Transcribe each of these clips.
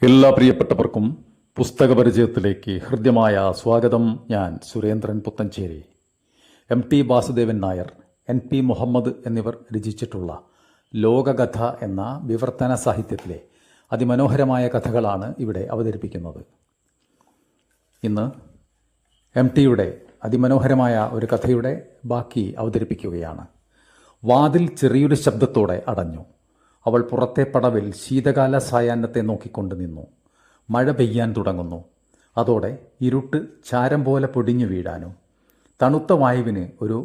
എല്ലാ പ്രിയപ്പെട്ടവർക്കും പുസ്തക പരിചയത്തിലേക്ക് ഹൃദ്യമായ സ്വാഗതം. ഞാൻ സുരേന്ദ്രൻ പുത്തഞ്ചേരി. ടി വാസുദേവൻ നായർ, പി മുഹമ്മദ് എന്നിവർ രചിച്ചിട്ടുള്ള ലോകകഥ എന്ന വിവർത്തന സാഹിത്യത്തിലെ അതിമനോഹരമായ കഥകളാണ് ഇവിടെ അവതരിപ്പിക്കുന്നത്. ഇന്ന് ടിയുടെ അതിമനോഹരമായ ഒരു കഥയുടെ ബാക്കി അവതരിപ്പിക്കുകയാണ്. വാതിൽ ചെറിയൊരു ശബ്ദത്തോടെ അടഞ്ഞു. അവൾ പുറത്തെ പടവിൽ ശീതകാല സായാഹ്നത്തെ നോക്കിക്കൊണ്ട് നിന്നു. മഴ പെയ്യാൻ തുടങ്ങുന്നു. അതോടെ ഇരുട്ട് ചാരം പോലെ പൊടിഞ്ഞു വീഴാനും തണുത്ത വായുവിന് ഒരു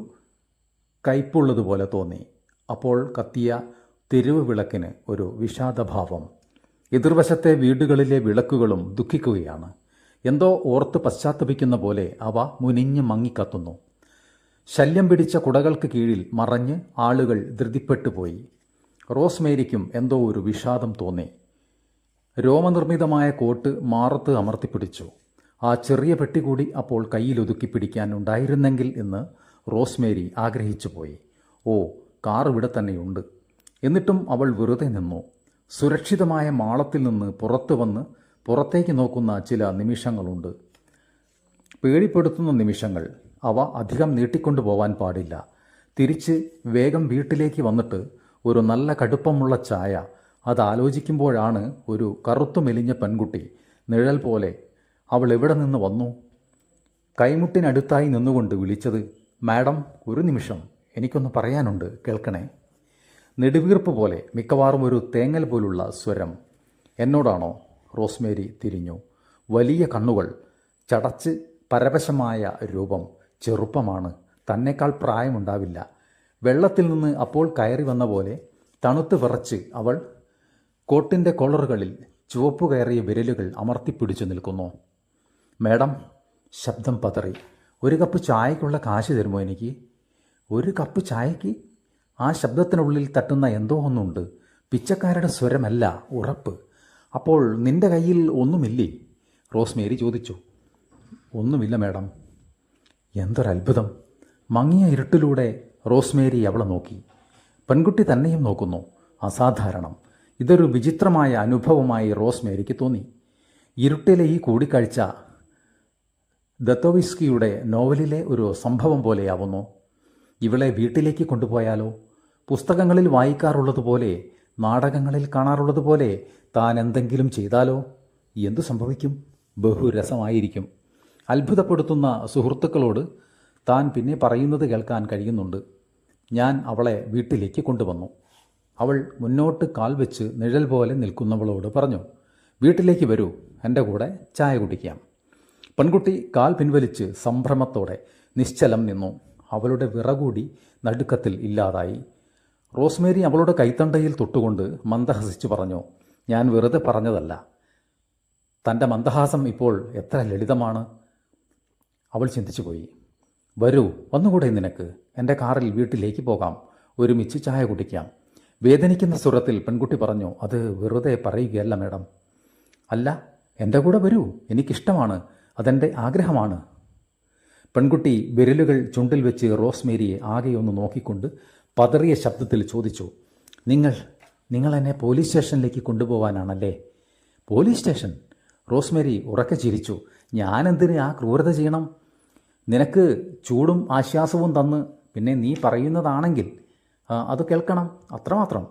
കയ്പുള്ളതുപോലെ തോന്നി. അപ്പോൾ കത്തിയ തെരുവ് വിളക്കിന് ഒരു വിഷാദഭാവം. എതിർവശത്തെ വീടുകളിലെ വിളക്കുകളും ദുഃഖിക്കുകയാണ്. എന്തോ ഓർത്ത് പശ്ചാത്തപിക്കുന്ന പോലെ അവ മുനിഞ്ഞ് മങ്ങിക്കത്തുന്നു. ശല്യം പിടിച്ച കുടകൾക്ക് കീഴിൽ മറഞ്ഞ് ആളുകൾ ധൃതിപ്പെട്ടുപോയി. റോസ്മേരിക്കും എന്തോ ഒരു വിഷാദം തോന്നി. രോമനിർമ്മിതമായ കോട്ട് മാറത്ത് അമർത്തിപ്പിടിച്ചു. ആ ചെറിയ പെട്ടി കൂടി അപ്പോൾ കയ്യിലൊതുക്കി പിടിക്കാൻ ഉണ്ടായിരുന്നെങ്കിൽ എന്ന് റോസ്മേരി ആഗ്രഹിച്ചുപോയി. ഓ, കാർ ഇവിടെ തന്നെയുണ്ട്. എന്നിട്ടും അവൾ വെറുതെ നിന്നു. സുരക്ഷിതമായ മാളത്തിൽ നിന്ന് പുറത്തു വന്ന് പുറത്തേക്ക് നോക്കുന്ന ചില നിമിഷങ്ങളുണ്ട്. പേടിപ്പെടുത്തുന്ന നിമിഷങ്ങൾ. അവ അധികം നീട്ടിക്കൊണ്ടു പോവാൻ പാടില്ല. തിരിച്ച് വേഗം വീട്ടിലേക്ക് വന്നിട്ട് ഒരു നല്ല കടുപ്പമുള്ള ചായ. അതാലോചിക്കുമ്പോഴാണ് ഒരു കറുത്തു മെലിഞ്ഞ പെൺകുട്ടി നിഴൽ പോലെ അവൾ എവിടെ നിന്ന് വന്നു കൈമുട്ടിനടുത്തായി നിന്നുകൊണ്ട് വിളിച്ചത്. മാഡം, ഒരു നിമിഷം, എനിക്കൊന്ന് പറയാനുണ്ട്, കേൾക്കണേ. നെടുവീർപ്പ് പോലെ, മിക്കവാറും ഒരു തേങ്ങൽ പോലുള്ള സ്വരം. എന്നോടാണോ? റോസ്മേരി തിരിഞ്ഞു. വലിയ കണ്ണുകൾ, ചടച്ച് പരവശമായ രൂപം. ചെറുപ്പമാണ്, തന്നേക്കാൾ പ്രായമുണ്ടാവില്ല. വെള്ളത്തിൽ നിന്ന് അപ്പോൾ കയറി വന്ന പോലെ തണുത്ത് വിറച്ച് അവൾ കോട്ടിൻ്റെ കോളറുകളിൽ ചുവപ്പു കയറിയ വിരലുകൾ അമർത്തിപ്പിടിച്ചു നിൽക്കുന്നു. മാഡം, ശബ്ദം പതറി. ഒരു കപ്പ് ചായക്കുള്ള കാശ് തരുമോ എനിക്ക്? ഒരു കപ്പ് ചായക്ക്? ആ ശബ്ദത്തിനുള്ളിൽ തട്ടുന്ന എന്തോ ഒന്നുണ്ട്. പിച്ചക്കാരുടെ സ്വരമല്ല, ഉറപ്പ്. അപ്പോൾ നിന്റെ കയ്യിൽ ഒന്നുമില്ലേ? റോസ്മേരി ചോദിച്ചു. ഒന്നുമില്ല മാഡം. എന്തൊരത്ഭുതം! മങ്ങിയ ഇരുട്ടിലൂടെ റോസ്മേരി അവളെ നോക്കി. പെൺകുട്ടി തന്നെയും നോക്കുന്നു. അസാധാരണം. ഇതൊരു വിചിത്രമായ അനുഭവമായി റോസ്മേരിക്ക് തോന്നി. ഇരുട്ടിലെ ഈ കൂടിക്കാഴ്ച ദത്തോവിസ്കിയുടെ നോവലിലെ ഒരു സംഭവം പോലെയാവുന്നു. ഇവളെ വീട്ടിലേക്ക് കൊണ്ടുപോയാലോ? പുസ്തകങ്ങളിൽ വായിക്കാറുള്ളതുപോലെ, നാടകങ്ങളിൽ കാണാറുള്ളതുപോലെ താൻ എന്തെങ്കിലും ചെയ്താലോ? എന്തു സംഭവിക്കും? ബഹുരസമായിരിക്കും. അത്ഭുതപ്പെടുത്തുന്ന സുഹൃത്തുക്കളോട് താൻ പിന്നെ പറയുന്നത് കേൾക്കാൻ കഴിയുന്നുണ്ട്. ഞാൻ അവളെ വീട്ടിലേക്ക് കൊണ്ടുവന്നു. അവൾ മുന്നോട്ട് കാൽ വെച്ച് നിഴൽ പോലെ നിൽക്കുന്നവളോട് പറഞ്ഞു, വീട്ടിലേക്ക് വരൂ, എൻ്റെ കൂടെ ചായ കുടിക്കാം. പെൺകുട്ടി കാൽ പിൻവലിച്ച് സംഭ്രമത്തോടെ നിശ്ചലം നിന്നു. അവളുടെ വിറകൂടി നടുക്കത്തിൽ ഇല്ലാതായി. റോസ്മേരി അവളുടെ കൈത്തണ്ടയിൽ തൊട്ടുകൊണ്ട് മന്ദഹസിച്ചു പറഞ്ഞു, ഞാൻ വെറുതെ പറഞ്ഞതല്ല. തൻ്റെ മന്ദഹാസം ഇപ്പോൾ എത്ര ലളിതമാണ്. അവൾ ചിന്തിച്ചുപോയി. വരൂ, വന്നുകൂടെ നിനക്ക്? എൻ്റെ കാറിൽ വീട്ടിലേക്ക് പോകാം, ഒരുമിച്ച് ചായ കുടിക്കാം. വേദനിക്കുന്ന സ്വരത്തിൽ പെൺകുട്ടി പറഞ്ഞു. അത് വെറുതെ പറയുകയല്ല മാഡം. അല്ല, എൻ്റെ കൂടെ വരൂ, എനിക്കിഷ്ടമാണ്, അതെൻ്റെ ആഗ്രഹമാണ്. പെൺകുട്ടി വിരലുകൾ ചുണ്ടിൽ വെച്ച് റോസ്മേരിയെ ആകെയൊന്ന് നോക്കിക്കൊണ്ട് പതറിയ ശബ്ദത്തിൽ ചോദിച്ചു, നിങ്ങൾ എന്നെ പോലീസ് സ്റ്റേഷനിലേക്ക് കൊണ്ടുപോകാനാണല്ലേ? Police station? റോസ്മേരി ഉറക്കെ ചിരിച്ചു. ഞാനെന്തിന് ആ ക്രൂരത ചെയ്യണം? നിനക്ക് ചൂടും ആശ്വാസവും തന്ന് പിന്നെ നീ പറയുന്നതാണെങ്കിൽ അത് കേൾക്കണം, അത്രമാത്രം.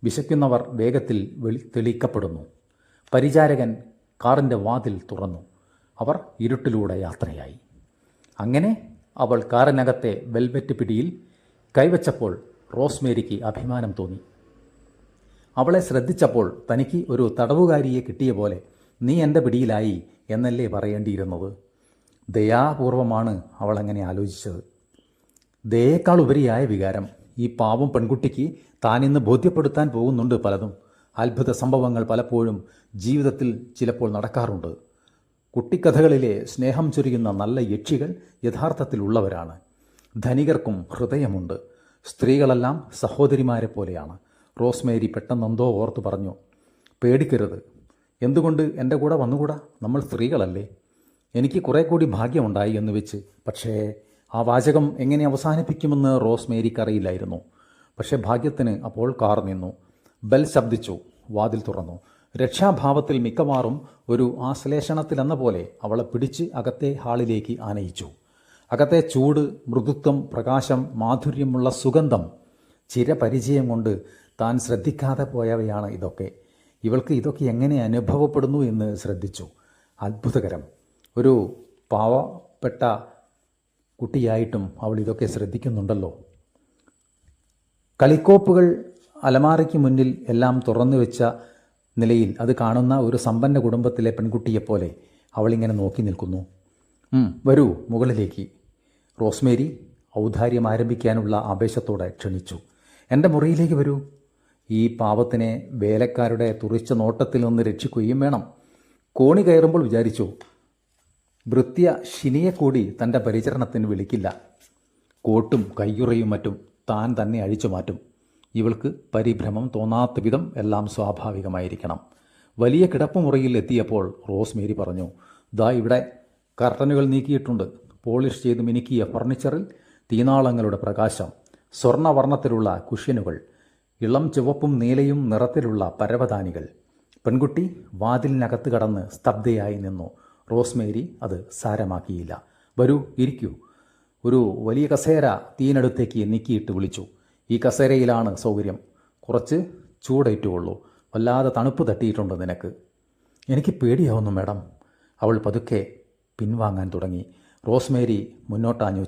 വിശക്കുന്നവർ വേഗത്തിൽ തെളിയിക്കപ്പെടുന്നു. പരിചാരകൻ കാറിൻ്റെ വാതിൽ തുറന്നു. അവർ ഇരുട്ടിലൂടെ യാത്രയായി. അങ്ങനെ അവൾ കാറിനകത്തെ വെൽവെറ്റ് പിടിയിൽ കൈവച്ചപ്പോൾ റോസ്മേരിക്ക് അഭിമാനം തോന്നി. അവളെ ശ്രദ്ധിച്ചപ്പോൾ തനിക്ക് ഒരു തടവുകാരിയെ കിട്ടിയ പോലെ നീ എൻ്റെ പിടിയിലായി എന്നല്ലേ പറയേണ്ടിയിരുന്നത്. ദയാപൂർവമാണ് അവളങ്ങനെ ആലോചിച്ചത്. ദയേക്കാൾ ഉപരിയായ വികാരം. ഈ പാവം പെൺകുട്ടിക്ക് താനിന്ന് ബോധ്യപ്പെടുത്താൻ പോകുന്നുണ്ട് പലതും. അത്ഭുത സംഭവങ്ങൾ പലപ്പോഴും ജീവിതത്തിൽ ചിലപ്പോൾ നടക്കാറുണ്ട്. കുട്ടിക്കഥകളിലെ സ്നേഹം ചൊരിയുന്ന നല്ല യക്ഷികൾ യഥാർത്ഥത്തിലുള്ളവരാണ്. ധനികർക്കും ഹൃദയമുണ്ട്. സ്ത്രീകളെല്ലാം സഹോദരിമാരെ പോലെയാണ്. റോസ്മേരി പെട്ടെന്നെന്തോ ഓർത്തു പറഞ്ഞു. പേടിക്കരുത്. എന്തുകൊണ്ട് എൻ്റെ കൂടെ വന്നുകൂടാ? നമ്മൾ സ്ത്രീകളല്ലേ? എനിക്ക് കുറെ കൂടി ഭാഗ്യമുണ്ടായി എന്ന് വെച്ച്. പക്ഷേ ആ വാചകം എങ്ങനെ അവസാനിപ്പിക്കുമെന്ന് റോസ്മേരിക്കറിയില്ലായിരുന്നു. പക്ഷേ ഭാഗ്യത്തിന് അപ്പോൾ കാർ നിന്നു. ബെൽ ശബ്ദിച്ചു. വാതിൽ തുറന്നു. രക്ഷാഭാവത്തിൽ മിക്കവാറും ഒരു ആശ്ലേഷണത്തിലെന്ന പോലെ അവളെ പിടിച്ച് അകത്തെ ഹാളിലേക്ക് ആനയിച്ചു. അകത്തെ ചൂട്, മൃദുത്വം, പ്രകാശം, മാധുര്യമുള്ള സുഗന്ധം, ചിരപരിചയം കൊണ്ട് താൻ ശ്രദ്ധിക്കാതെ പോയവയാണ് ഇതൊക്കെ. ഇവൾക്ക് ഇതൊക്കെ എങ്ങനെ അനുഭവപ്പെടുന്നു എന്ന് ശ്രദ്ധിച്ചു. അത്ഭുതകരം. ഒരു പാവപ്പെട്ട കുട്ടിയായിട്ടും അവൾ ഇതൊക്കെ ശ്രദ്ധിക്കുന്നുണ്ടല്ലോ. കളിക്കോപ്പുകൾ അലമാരയ്ക്ക് മുന്നിൽ എല്ലാം തുറന്നു വെച്ച നിലയിൽ അത് കാണുന്ന ഒരു സമ്പന്ന കുടുംബത്തിലെ പെൺകുട്ടിയെപ്പോലെ അവളിങ്ങനെ നോക്കി നിൽക്കുന്നു. വരൂ മുകളിലേക്ക്. റോസ്മേരി ഔദാര്യം ആരംഭിക്കാനുള്ള ആവേശത്തോടെ ക്ഷണിച്ചു. എൻ്റെ മുറിയിലേക്ക് വരൂ. ഈ പാവത്തിനെ വേലക്കാരുടെ തുറിച്ച നോട്ടത്തിൽ നിന്ന് രക്ഷിക്കുകയും വേണം. കോണി കയറുമ്പോൾ വിചാരിച്ചു, ഭൃത്യ ശിനിയെ കൂടി തൻ്റെ പരിചരണത്തിന് വിളിക്കില്ല. കോട്ടും കയ്യുറയും മറ്റും താൻ തന്നെ അഴിച്ചു മാറ്റും. ഇവൾക്ക് പരിഭ്രമം തോന്നാത്ത വിധം എല്ലാം സ്വാഭാവികമായിരിക്കണം. വലിയ കിടപ്പുമുറിയിൽ എത്തിയപ്പോൾ റോസ്മേരി പറഞ്ഞു, ദാ ഇവിടെ കർട്ടനുകൾ നീക്കിയിട്ടുണ്ട്. പോളിഷ് ചെയ്ത് മിനുക്കിയ ഫർണിച്ചറിൽ തീനാളങ്ങളുടെ പ്രകാശം, സ്വർണ്ണവർണ്ണത്തിലുള്ള കുഷ്യനുകൾ, ഇളം ചുവപ്പും നീലയും നിറത്തിലുള്ള പരവതാനികൾ. പെൺകുട്ടി വാതിലിനകത്ത് കടന്ന് സ്തബ്ധയായി നിന്നു. റോസ്മേരി അത് സാരമാക്കിയില്ല. വരൂ, ഇരിക്കൂ. ഒരു വലിയ കസേര തീയിനടുത്തേക്ക് നീക്കിയിട്ട് വിളിച്ചു. ഈ കസേരയിലാണ് സൗകര്യം. കുറച്ച് ചൂടേറ്റുകൊള്ളൂ. വല്ലാതെ തണുപ്പ് തട്ടിയിട്ടുണ്ട് നിനക്ക്. എനിക്ക് പേടിയാവുന്നു മാഡം. അവൾ പതുക്കെ പിൻവാങ്ങാൻ തുടങ്ങി. റോസ്മേരി മുന്നോട്ടാഞ്ഞു.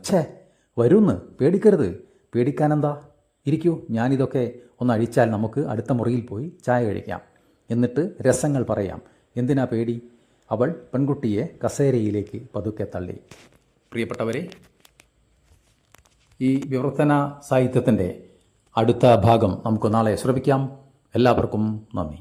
വരൂന്ന്, പേടിക്കരുത്. പേടിക്കാനെന്താ? ഇരിക്കൂ, ഞാനിതൊക്കെ ഒന്ന് അഴിച്ചാൽ നമുക്ക് അടുത്ത മുറിയിൽ പോയി ചായ കഴിക്കാം. എന്നിട്ട് രസങ്ങൾ പറയാം. എന്തിനാ പേടി? അവൾ പെൺകുട്ടിയെ കസേരയിലേക്ക് പതുക്കെ തള്ളി. പ്രിയപ്പെട്ടവരെ, ഈ വിവർത്തന സാഹിത്യത്തിൻ്റെ അടുത്ത ഭാഗം നമുക്ക് നാളെ ശ്രമിക്കാം. എല്ലാവർക്കും നന്ദി.